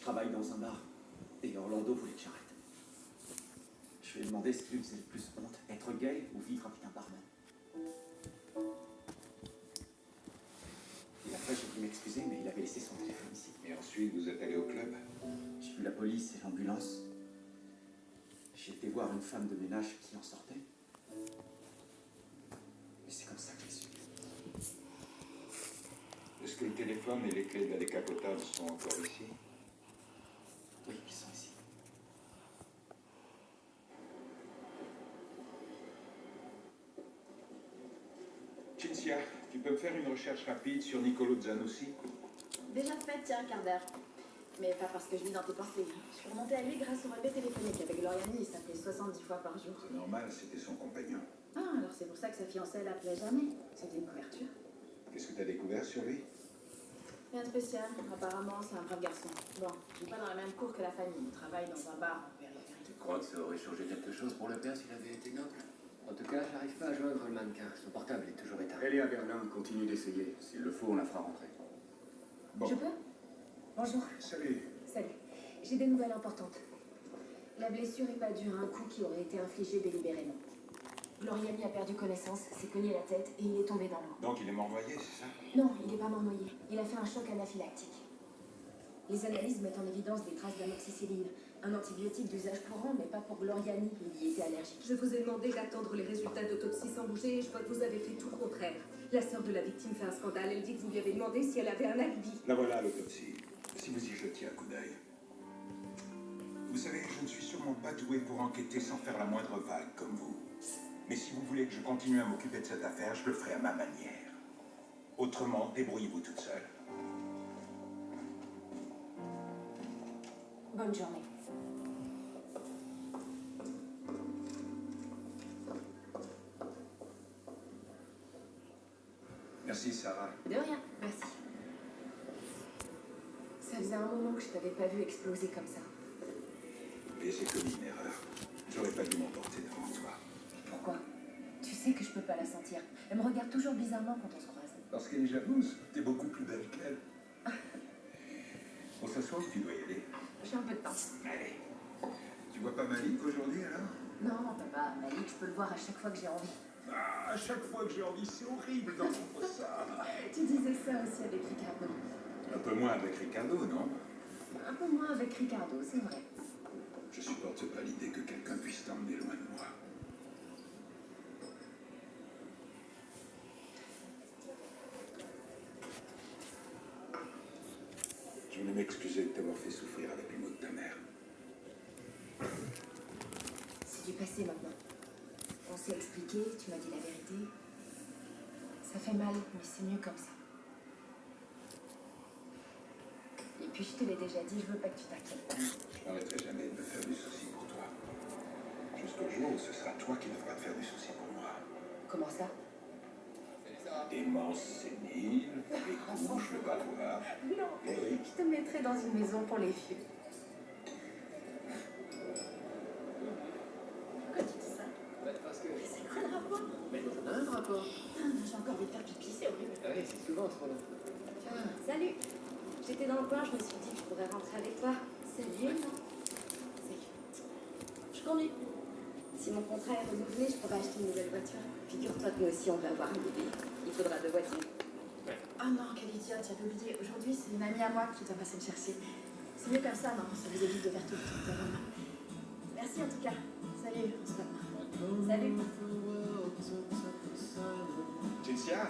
travaille dans un bar. Et Orlando voulait que j'arrête. Je lui ai demandé ce qui lui faisait le plus honte, être gay ou vivre avec un barman. Et après, j'ai dû m'excuser, mais il avait laissé son téléphone ici. Et ensuite, vous êtes allé au club? J'ai vu la police et l'ambulance. J'ai été voir une femme de ménage qui en sortait. Et c'est comme ça que je l'ai su. Est-ce que le téléphone et les clés de la décapotable sont encore ici? Oui, ils sont ici. Cinzia, tu peux me faire une recherche rapide sur Nicolo Zanussi? Déjà fait, tiens, un quart d'heure. Mais pas parce que je lis dans tes pensées. Je suis remontée à lui grâce au relevé téléphonique. Avec Gloriani, il s'appelait 70 fois par jour. C'est normal, c'était son compagnon. Ah, alors c'est pour ça que sa fiancée l'appelait jamais. C'était une couverture. Qu'est-ce que tu as découvert sur lui? Rien de spécial. Apparemment, c'est un brave garçon. Bon, je vais pas dans la même cour que la famille. Il travaille dans un bar en périphérie. Tu crois que ça aurait changé quelque chose pour le père s'il avait été noble? En tout cas, j'arrive pas à joindre le mannequin. Son portable est toujours éteint. Elia Burnham continue d'essayer. S'il le faut, on la fera rentrer. Bon. Je peux? Bonjour. Salut. Salut. J'ai des nouvelles importantes. La blessure est pas due à un coup qui aurait été infligé délibérément. Gloriani a perdu connaissance, s'est cogné la tête et il est tombé dans l'eau. Donc il est mort noyé, c'est ça? Non, il n'est pas mort noyé. Il a fait un choc anaphylactique. Les analyses mettent en évidence des traces d'amoxicilline, un antibiotique d'usage courant, mais pas pour Gloriani, il y était allergique. Je vous ai demandé d'attendre les résultats d'autopsie sans bouger et je vois que vous avez fait tout le contraire. La sœur de la victime fait un scandale. Elle dit que vous lui avez demandé si elle avait un alibi. La voilà, l'autopsie. Si vous y jetiez un coup d'œil. Vous savez, je ne suis sûrement pas doué pour enquêter sans faire la moindre vague comme vous. Mais si vous voulez que je continue à m'occuper de cette affaire, je le ferai à ma manière. Autrement, débrouillez-vous toute seule. Bonne journée. Merci, Sarah. De rien, merci. Ça faisait un moment que je t'avais pas vu exploser comme ça. Et j'ai commis une erreur. J'aurais pas dû m'emporter devant toi. Pourquoi? Tu sais que je peux pas la sentir. Elle me regarde toujours bizarrement quand on se croise. Parce qu'elle est jalouse. T'es beaucoup plus belle qu'elle. On s'assoit ou tu dois y aller? J'ai un peu de temps. Allez. Tu vois pas Malik aujourd'hui, alors? Non, papa, Malik, je peux le voir à chaque fois que j'ai envie. Ah, à chaque fois que j'ai envie, c'est horrible d'entendre ça. Tu disais ça aussi avec Ricardo. Un peu moins avec Ricardo, non? Un peu moins avec Ricardo, c'est vrai. Je supporte pas l'idée que quelqu'un puisse t'emmener loin de moi. Je voulais m'excuser de t'avoir fait souffrir avec les mots de ta mère. C'est du passé maintenant. On s'est expliqué, tu m'as dit la vérité. Ça fait mal, mais c'est mieux comme ça. Et puis je te l'ai déjà dit, je veux pas que tu t'inquiètes. Je n'arrêterai jamais de me faire du souci pour toi. Jusqu'au jour où ce sera toi qui devras te faire du souci pour moi. Comment ça? Démence sénile, les couches, le bavoir. Non, Oui. je te mettrai dans une maison pour les vieux. Pourquoi tu dis ça? Parce que... C'est quoi le rapport? Mais on a un rapport. J'ai encore envie de faire pipi, c'est horrible. Ouais, c'est souvent ce moment. Tiens, salut. J'étais dans le coin, je me suis dit que je pourrais rentrer avec toi. Salut, non? Salut. Je conduis. Si mon contrat est renouvelé, je pourrais acheter une nouvelle voiture. Figure-toi que nous aussi, on va avoir un bébé. Il faudra 2 voitures. Ouais. Oh non, quelle idiote, j'avais oublié. Aujourd'hui, c'est une amie à moi qui doit passer me chercher. C'est mieux comme ça, non? Ça vous évite de faire tout le temps. Merci en tout cas. Salut, on se voit demain. Salut. Cinzia?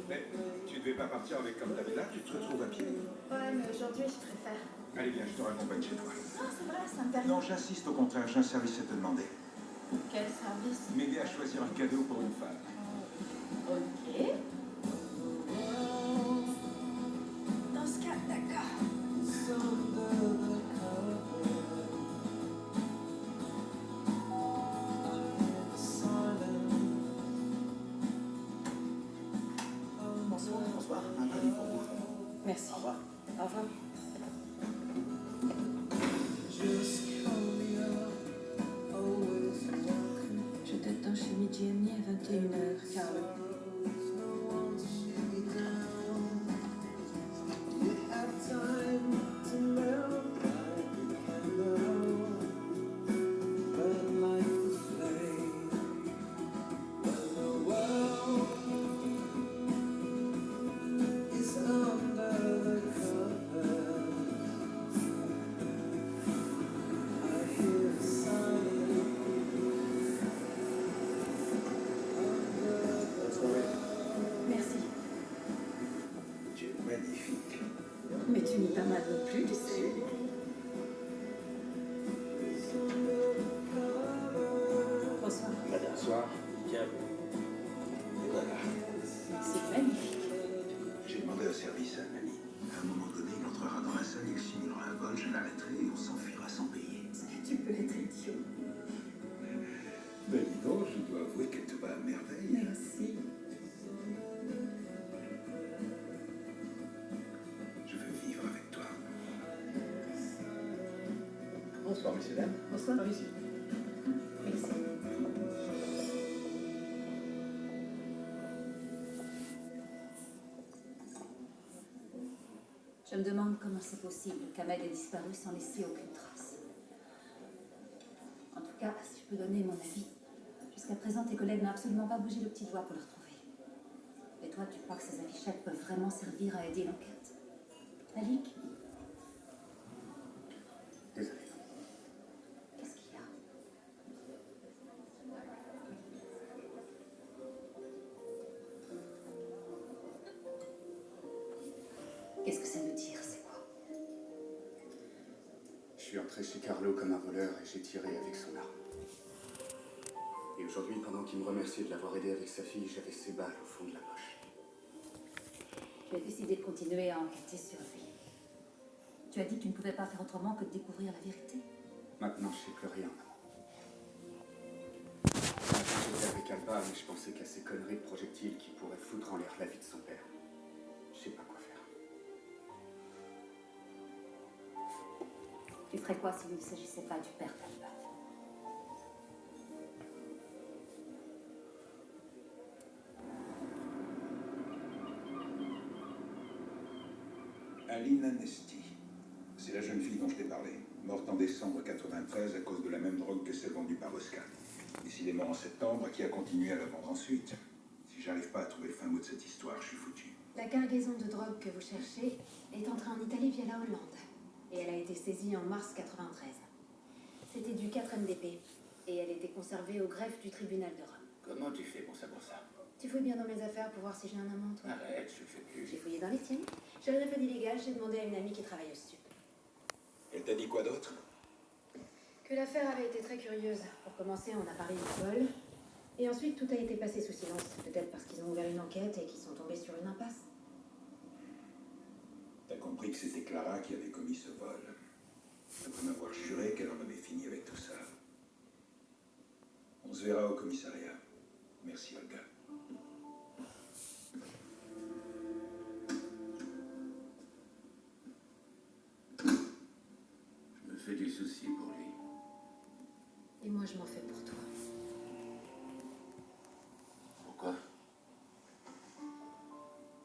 Mais tu devais pas partir avec Cantabella, tu te retrouves à pied. Ouais, mais aujourd'hui, je préfère. Allez, viens, je te raccompagne chez toi. Ah, c'est vrai, ça me permet. Non, j'insiste, au contraire, j'ai un service à te demander. Quel service? M'aider à choisir un cadeau pour une femme. Ok. Dans ce cas, d'accord. Bonsoir. Bonsoir. Un colis pour moi. Merci. Au revoir. Au revoir. Je t'attends chez Midjourney à 21h, Carlo. non plus, tu sais. Bonsoir. Madame, bonsoir. Bienvenue. Et voilà. C'est magnifique. J'ai demandé au service à Annie. À un moment donné, il entrera dans la salle, il simulera un vol, je l'arrêterai et on s'enfuira sans payer. Est-ce que tu peux être idiot? Ben dis donc, je dois avouer qu'elle te va à merveille. Merci. Je veux vivre avec toi. Bonsoir, messieurs, dames. Bonsoir. Par ici. Merci. Je me demande comment c'est possible qu'Ahmed ait disparu sans laisser aucune trace. En tout cas, si je peux donner mon avis, jusqu'à présent, tes collègues n'ont absolument pas bougé le petit doigt pour le retrouver. Et toi, tu crois que ces affichettes peuvent vraiment servir à aider l'enquête? Malik, Désolé. qu'est-ce qu'il y a? Qu'est-ce que ça veut dire? C'est quoi? Je suis entré chez Carlo comme un voleur et j'ai tiré avec son arme. Et aujourd'hui, pendant qu'il me remerciait de l'avoir aidé avec sa fille, j'avais ses balles au fond de la poche. Tu as décidé de continuer à enquêter sur lui. Tu as dit que tu ne pouvais pas faire autrement que de découvrir la vérité. Maintenant, je sais plus rien, maman. J'étais avec Alba, mais je pensais qu'à ces conneries de projectiles qui pourraient foutre en l'air la vie de son père. Je sais pas quoi faire. Tu ferais quoi s'il ne s'agissait pas du père d'Alba? Alina Nesti. C'est la jeune fille dont je t'ai parlé. Morte en décembre 93 à cause de la même drogue que celle vendue par Oscar. Décidément en septembre, qui a continué à la vendre ensuite. Si j'arrive pas à trouver le fin mot de cette histoire, je suis foutu. La cargaison de drogue que vous cherchez est entrée en Italie via la Hollande. Et elle a été saisie en mars 93. C'était du 4 MDP. Et elle était conservée au greffe du tribunal de Rome. Comment tu fais pour savoir ça? Tu fouilles bien dans mes affaires pour voir si j'ai un amant, toi? Arrête, je le fais plus. J'ai fouillé dans les tiennes. J'ai rien fait d'illégal, j'ai demandé à une amie qui travaille au stup. Elle t'a dit quoi d'autre? Que l'affaire avait été très curieuse. Pour commencer, on a parlé du vol. Et ensuite, tout a été passé sous silence. Peut-être parce qu'ils ont ouvert une enquête et qu'ils sont tombés sur une impasse. T'as compris que c'était Clara qui avait commis ce vol. Après m'avoir juré qu'elle en avait fini avec tout ça. On se verra au commissariat. Merci, Olga. Je me fais du souci pour lui. Et moi, je m'en fais pour toi. Pourquoi?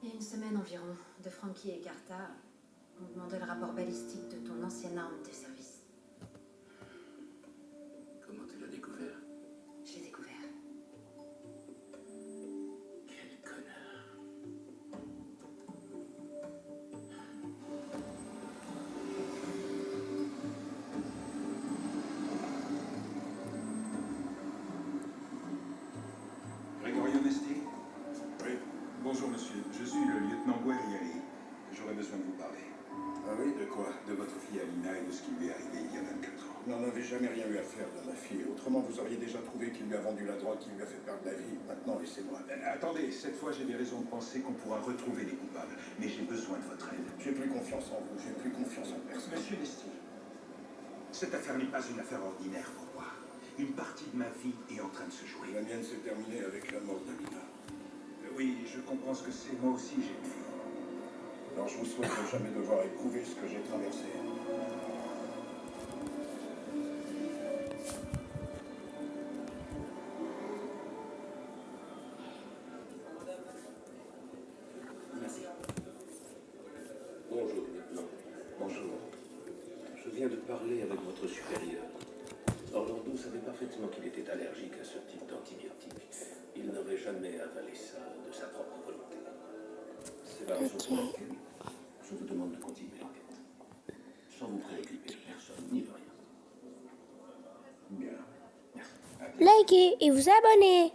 Il y a une semaine environ, de Frankie et Carta ont demandé le rapport balistique de ton ancienne arme de service. Comment tu l'as découvert? Je l'ai découvert. Quel connard. Gregorio Nesti? Oui. Bonjour, monsieur. Je suis le lieutenant Guerrieri. J'aurais besoin de vous parler. Ah oui, de quoi? De votre fille Alina et de ce qui lui est arrivé il y a 24 ans. Vous n'en avez jamais rien eu à faire de ma fille. Autrement, vous auriez déjà trouvé qu'il lui a vendu la drogue qui lui a fait perdre la vie. Maintenant, laissez-moi. Attendez, cette fois j'ai des raisons de penser qu'on pourra retrouver les coupables. Mais j'ai besoin de votre aide. J'ai plus confiance en vous, j'ai plus confiance en personne. Monsieur Nesti, cette affaire n'est pas une affaire ordinaire pour moi. Une partie de ma vie est en train de se jouer. La mienne s'est terminée avec la mort d'Alina. Oui, je comprends ce que c'est. Moi aussi, j'ai une fille. Alors je vous souhaite de jamais devoir éprouver ce que j'ai traversé. Merci. Bonjour, lieutenant. Bonjour. Je viens de parler avec votre supérieur. Orlando savait parfaitement qu'il était allergique à ce type d'antibiotiques. Il n'aurait jamais avalé ça de sa propre volonté. C'est la raison pour laquelle je vous demande de continuer l'enquête. Sans vous préoccuper de personne ni de rien. Bien. Merci. Likez et vous abonnez.